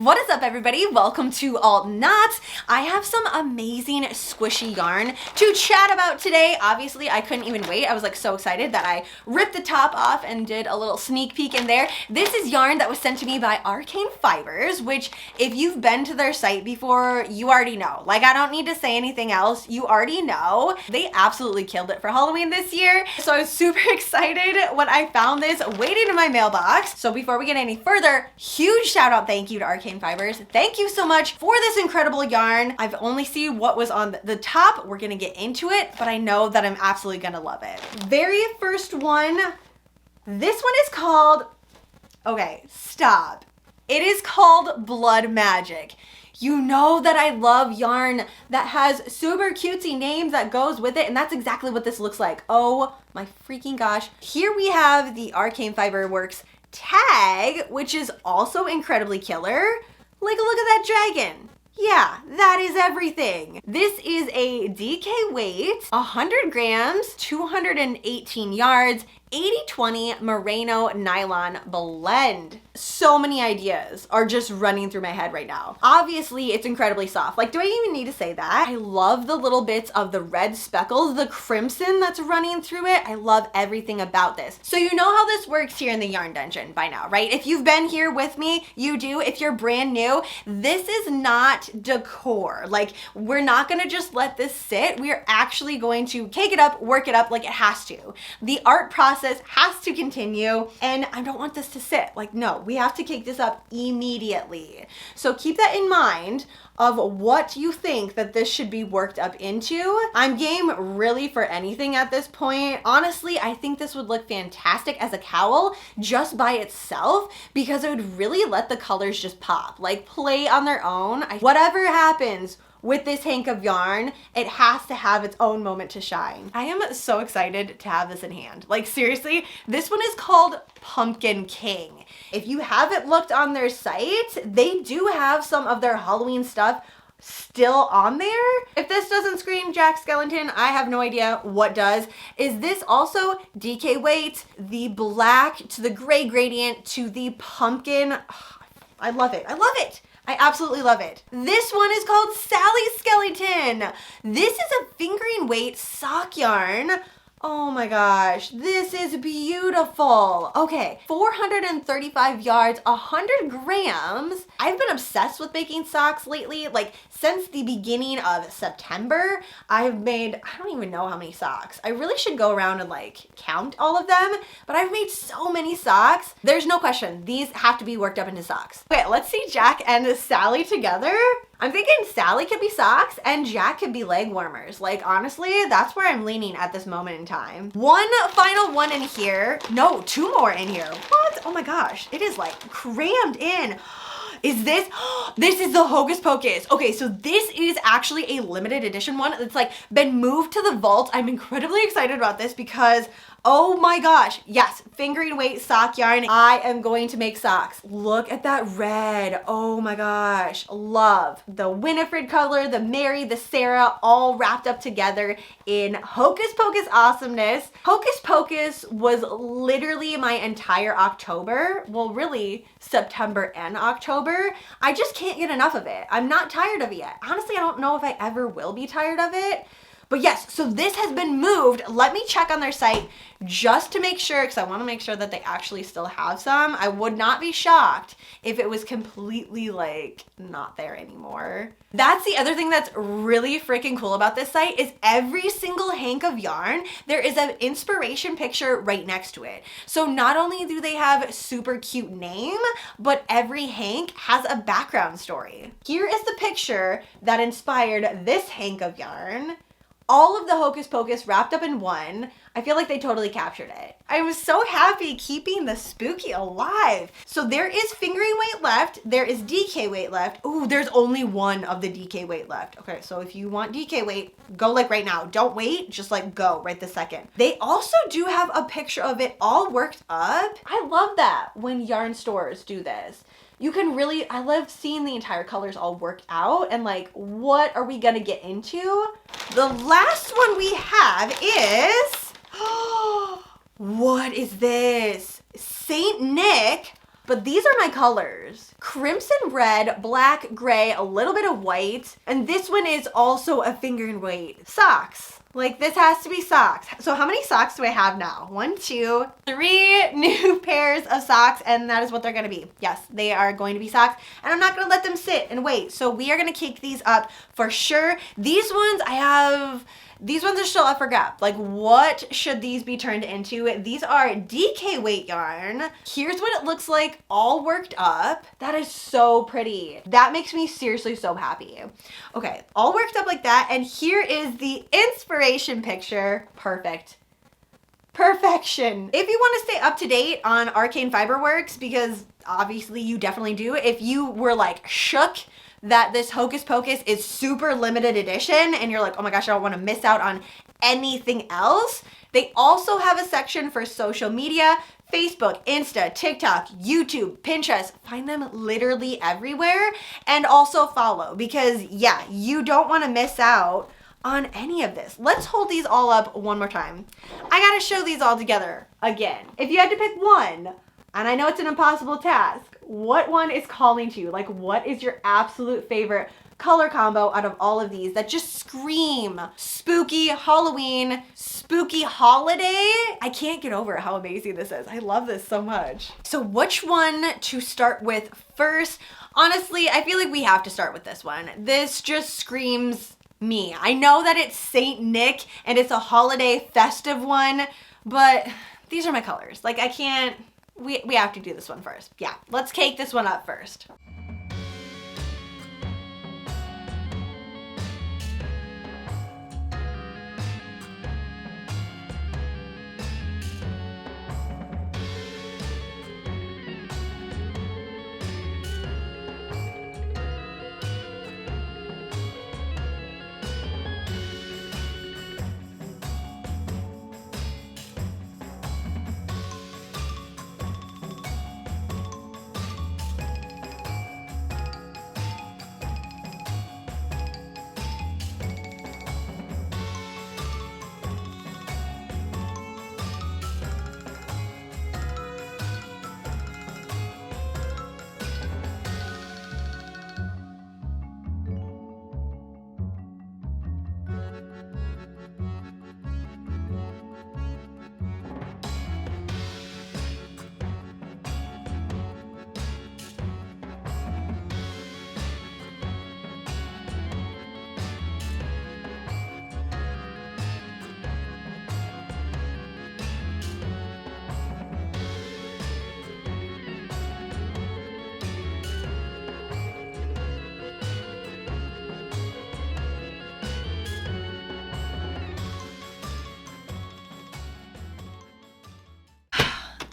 What is up, everybody? Welcome to Altknots. I have some amazing squishy yarn to chat about today. Obviously, I couldn't even wait. I was like so excited that I ripped the top off and did a little sneak peek in there. This is yarn that was sent to me by Arcane Fibres, which if you've been to their site before, you already know. Like, I don't need to say anything else. You already know. They absolutely killed it for Halloween this year. So I was super excited when I found this waiting in my mailbox. So before we get any further, huge shout out thank you to Arcane Fibres. Thank you so much for this incredible yarn. I've only seen what was on the top. We're gonna get into it, but I know that I'm absolutely gonna love it. Very first one, this one is called, okay, stop. It is called Blood Magic. You know that I love yarn that has super cutesy names that goes with it, and that's exactly what this looks like. Oh my freaking gosh. Here we have the Arcane Fiber Works tag, which is also incredibly killer. Like, look at that dragon. Yeah, that is everything. This is a DK weight, 100 grams, 218 yards, 80/20 merino nylon blend. So many ideas are just running through my head right now. Obviously, it's incredibly soft. Like, do I even need to say that? I love the little bits of the red speckles, the crimson that's running through it. I love everything about this. So you know how this works here in the Yarn Dungeon by now, right? If you've been here with me, you do. If you're brand new, this is not decor. Like, we're not gonna just let this sit. We're actually going to cake it up, work it up like it has to. The art process has to continue, and I don't want this to sit. Like, no, we have to cake this up immediately. So keep that in mind of what you think that this should be worked up into. I'm game really for anything at this point. Honestly, I think this would look fantastic as a cowl just by itself because it would really let the colors just pop, like play on their own. Whatever happens with this hank of yarn, it has to have its own moment to shine. I am so excited to have this in hand. Like, seriously, this one is called Pumpkin King. If you haven't looked on their site, they do have some of their Halloween stuff still on there. If this doesn't scream Jack Skellington, I have no idea what does. Is this also DK weight, the black to the gray gradient to the pumpkin? Oh, I love it. I love it. I absolutely love it. This one is called Sally Skellington. This is a fingering weight sock yarn. Oh my gosh, this is beautiful. Okay, 435 yards, 100 grams. I've been obsessed with making socks lately. Like, since the beginning of September, I've made, I don't even know how many socks. I really should go around and like count all of them, but I've made so many socks. There's no question, these have to be worked up into socks. Okay, let's see Jack and Sally together. I'm thinking Sally could be socks and Jack could be leg warmers. Like, honestly, that's where I'm leaning at this moment in time. One final one in here. No, two more in here. What? Oh my gosh, it is like crammed in. Is this, this is the Hocus Pocus. Okay, so this is actually a limited edition one. It's like been moved to the vault. I'm incredibly excited about this because, oh my gosh, yes, fingering weight sock yarn. I am going to make socks. Look at that red. Oh my gosh, love the Winifred color, the Mary, the Sarah, all wrapped up together in Hocus Pocus awesomeness. Hocus Pocus was literally my entire October. Well, really September and October. I just can't get enough of it. I'm not tired of it yet. Honestly, I don't know if I ever will be tired of it. But yes, so this has been moved. Let me check on their site just to make sure, because I want to make sure that they actually still have some. I would not be shocked if it was completely like not there anymore. That's the other thing that's really freaking cool about this site is every single hank of yarn, there is an inspiration picture right next to it. So not only do they have a super cute name, but every hank has a background story. Here is the picture that inspired this hank of yarn. All of the Hocus Pocus wrapped up in one. I feel like they totally captured it. I was so happy keeping the spooky alive. So there is fingering weight left. There is DK weight left. Ooh, there's only one of the DK weight left. Okay, so if you want DK weight, go like right now. Don't wait, just like go right this second. They also do have a picture of it all worked up. I love that when yarn stores do this. You can really, I love seeing the entire colors all work out and like, what are we gonna get into? The last one we have is, what is this? Saint Nick But these are my colors. Crimson red, black, gray, a little bit of white. And this one is also a finger and weight. Socks. Like this has to be socks. So how many socks do I have now? 1, 2, 3 new pairs of socks, and that is what they're gonna be. Yes, they are going to be socks, and I'm not gonna let them sit and wait. So we are gonna cake these up for sure. These ones are still up for grabs. Like, what should these be turned into? These are DK weight yarn. Here's what it looks like all worked up. That is so pretty. That makes me seriously so happy. Okay, all worked up like that. And here is the inspiration picture. Perfect. Perfection. If you want to stay up to date on Arcane Fibre works, because obviously you definitely do, if you were like shook that this Hocus Pocus is super limited edition and you're like, oh my gosh, I don't want to miss out on anything else, they also have a section for social media, Facebook, Insta, TikTok, YouTube, Pinterest. Find them literally everywhere, and also follow, because yeah, you don't want to miss out on any of this. Let's hold these all up one more time. I gotta show these all together again. If you had to pick one, and I know it's an impossible task, what one is calling to you? Like, what is your absolute favorite color combo out of all of these that just scream spooky Halloween, spooky holiday? I can't get over how amazing this is. I love this so much. So which one to start with first? Honestly, I feel like we have to start with this one. This just screams me. I know that it's Saint Nick and it's a holiday festive one, but these are my colors. Like, I can't, we have to do this one first. Yeah, let's cake this one up first.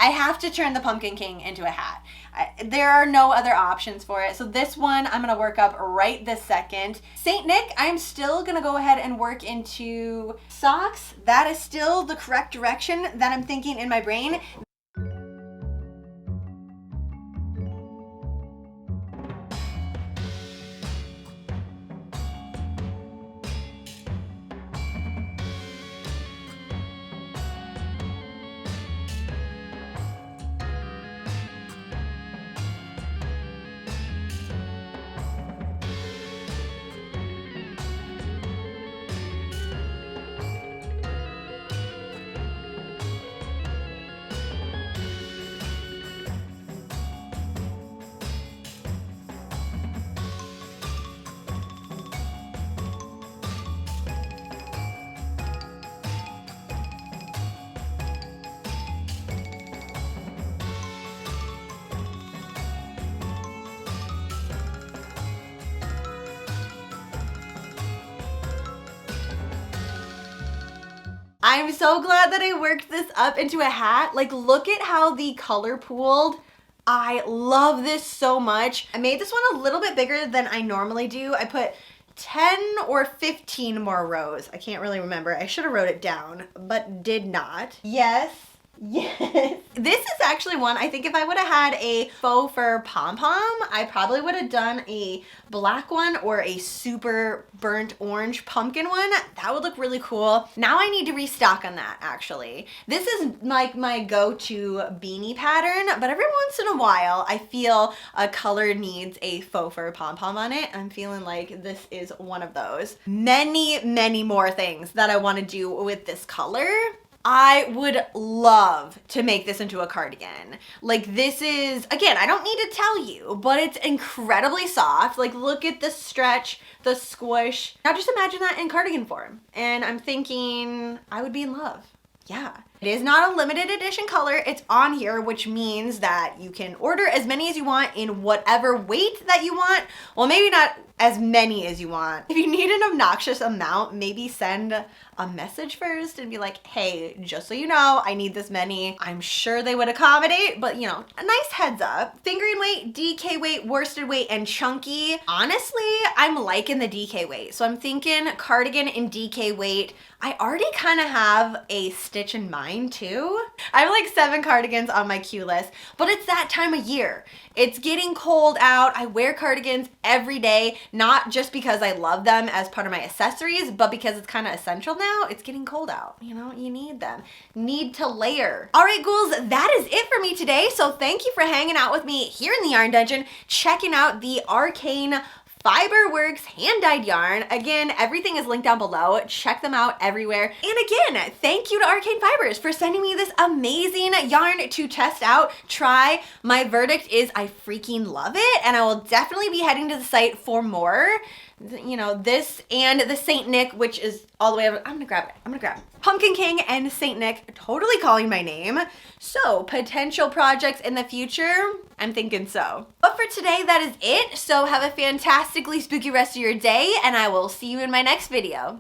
I have to turn the Pumpkin King into a hat. There are no other options for it. So this one I'm gonna work up right this second. Saint Nick, I'm still gonna go ahead and work into socks. That is still the correct direction that I'm thinking in my brain. I'm so glad that I worked this up into a hat. Like, look at how the color pooled. I love this so much. I made this one a little bit bigger than I normally do. I put 10 or 15 more rows. I can't really remember. I should have wrote it down, but did not. Yes, Yes. This is actually one, I think if I would have had a faux fur pom-pom, I probably would have done a black one or a super burnt orange pumpkin one. That would look really cool. Now I need to restock on that, actually. This is like my go-to beanie pattern, but every once in a while, I feel a color needs a faux fur pom-pom on it. I'm feeling like this is one of those. Many, many more things that I want to do with this color. I would love to make this into a cardigan. Like this is, again, I don't need to tell you, but it's incredibly soft. Like look at the stretch, the squish. Now just imagine that in cardigan form. And I'm thinking I would be in love. Yeah. It is not a limited edition color. It's on here, which means that you can order as many as you want in whatever weight that you want. Well, maybe not as many as you want. If you need an obnoxious amount, maybe send a message first and be like, hey, just so you know, I need this many. I'm sure they would accommodate, but you know, a nice heads up. Fingering weight, DK weight, worsted weight, and chunky. Honestly, I'm liking the DK weight. So I'm thinking cardigan in DK weight. I already kind of have a stitch in mind too. I have like 7 cardigans on my queue list, but it's that time of year. It's getting cold out. I wear cardigans every day, not just because I love them as part of my accessories, but because it's kind of essential now. It's getting cold out, you know, you need them. Need to layer. All right, ghouls, that is it for me today. So thank you for hanging out with me here in the Yarn Dungeon, checking out the Arcane Fibre Works hand-dyed yarn. Again, everything is linked down below. Check them out everywhere. And again, thank you to Arcane Fibres for sending me this amazing yarn to test out, try. My verdict is I freaking love it, and I will definitely be heading to the site for more. You know, this and the Saint Nick, which is all the way over. I'm gonna grab it. Pumpkin King and Saint Nick, totally calling my name. So potential projects in the future, I'm thinking so. But for today, that is it. So have a fantastically spooky rest of your day, and I will see you in my next video.